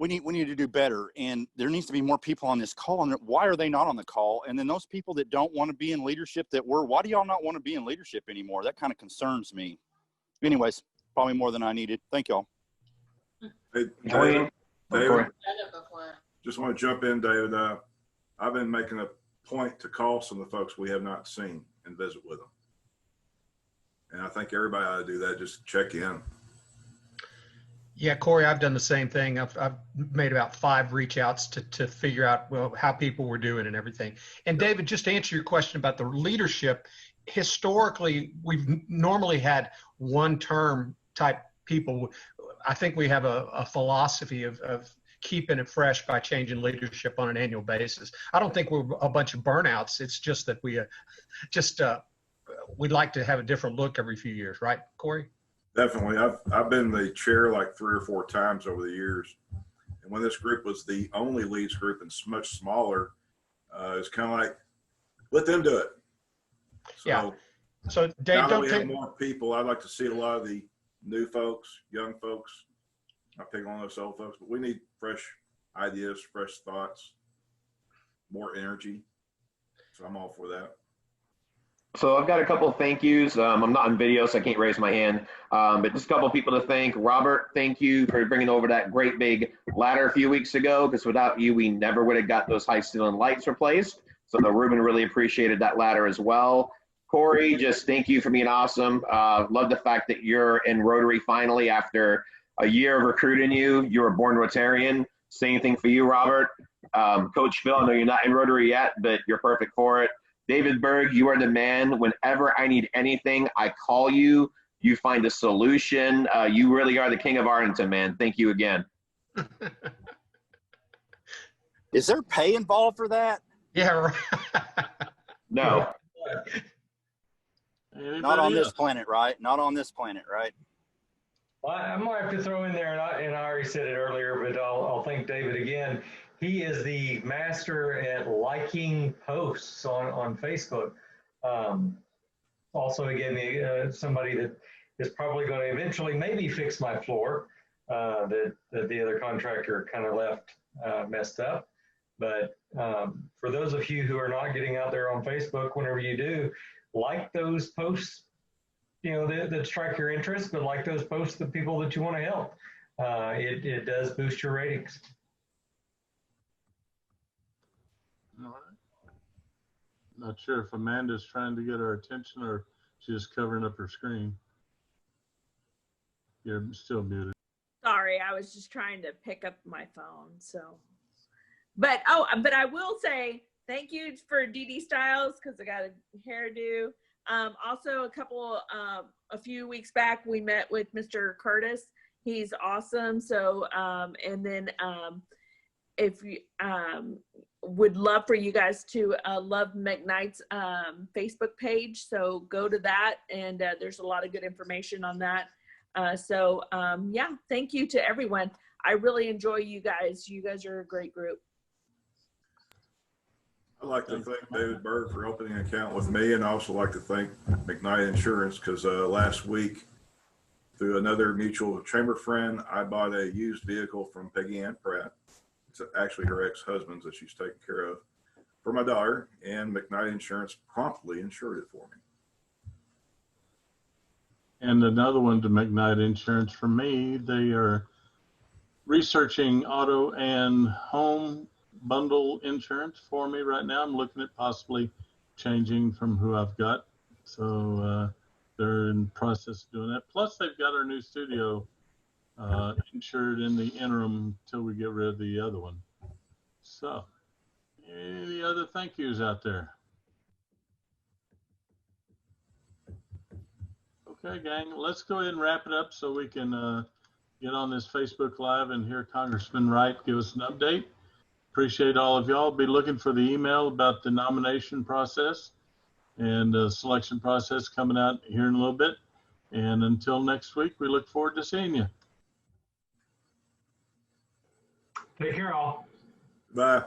We need to do better, and there needs to be more people on this call. And why are they not on the call? And then those people that don't want to be in leadership why do y'all not want to be in leadership anymore? That kind of concerns me. Anyways, probably more than I needed. Thank y'all. Hey, David, just want to jump in, David. I've been making a point to call some of the folks we have not seen and visit with them. And I think everybody ought to do that, just check in. Yeah, Corey, I've done the same thing. I've made about 5 reach outs to figure out how people were doing and everything. And David, just to answer your question about the leadership, historically, we've normally had one-term type people. I think we have a philosophy of keeping it fresh by changing leadership on an annual basis. I don't think we're a bunch of burnouts. It's just that we'd like to have a different look every few years, right, Corey? Definitely. I've been the chair like 3 or 4 times over the years. And when this group was the only leads group and much smaller, it's kind of like, let them do it. So, yeah. So Dave, now that we have more people, I'd like to see a lot of the new folks, young folks. I pick on those old folks, but we need fresh ideas, fresh thoughts, more energy. So I'm all for that. So I've got a couple of thank yous. I'm not on video, so I can't raise my hand, but just a couple of people to thank. Robert, thank you for bringing over that great big ladder a few weeks ago, because without you, we never would have got those high ceiling lights replaced. So Ruben really appreciated that ladder as well. Corey, just thank you for being awesome. Love the fact that you're in Rotary finally after a year of recruiting you. You were born Rotarian. Same thing for you, Robert. Coach Phil, I know you're not in Rotary yet, but you're perfect for it. David Berg, you are the man. Whenever I need anything, I call you. You find a solution. You really are the king of Arlington, man. Thank you again. Is there pay involved for that? Yeah, right. No. Not on this planet, right? Not on this planet, right? Well, I might have to throw in there, and I already said it earlier, but I'll thank David again. He is the master at liking posts on Facebook. Also, he gave me somebody that is probably going to eventually maybe fix my floor that the other contractor kind of left messed up. But for those of you who are not getting out there on Facebook, whenever you do, like those posts, you know, that strike your interest, but like those posts, the people that you want to help. It does boost your ratings. All right. Not sure if Amanda's trying to get our attention or she's just covering up her screen. You're still muted. Sorry, I was just trying to pick up my phone. So, but I will say thank you for DD Styles because I got a hairdo. Also, a few weeks back, we met with Mr. Curtis. He's awesome. So, and then if you would love for you guys to love McKnight's Facebook page. So go to that, and there's a lot of good information on that. Yeah, thank you to everyone. I really enjoy you guys. You guys are a great group. I'd like to thank David Berg for opening an account with me, and I also like to thank McKnight Insurance because last week, through another mutual chamber friend, I bought a used vehicle from Peggy Ann Pratt. It's actually her ex-husband's that she's taking care of for my daughter, and McKnight Insurance promptly insured it for me. And another one to McKnight Insurance for me, they are researching auto and home bundle insurance for me right now. I'm looking at possibly changing from who I've got. So they're in the process of doing that. Plus they've got our new studio insured in the interim until we get rid of the other one. So any other thank yous out there? Okay, gang, let's go ahead and wrap it up so we can get on this Facebook Live and hear Congressman Wright give us an update. Appreciate all of y'all. Be looking for the email about the nomination process and the selection process coming out here in a little bit. And until next week, we look forward to seeing you. Take care, all. Bye.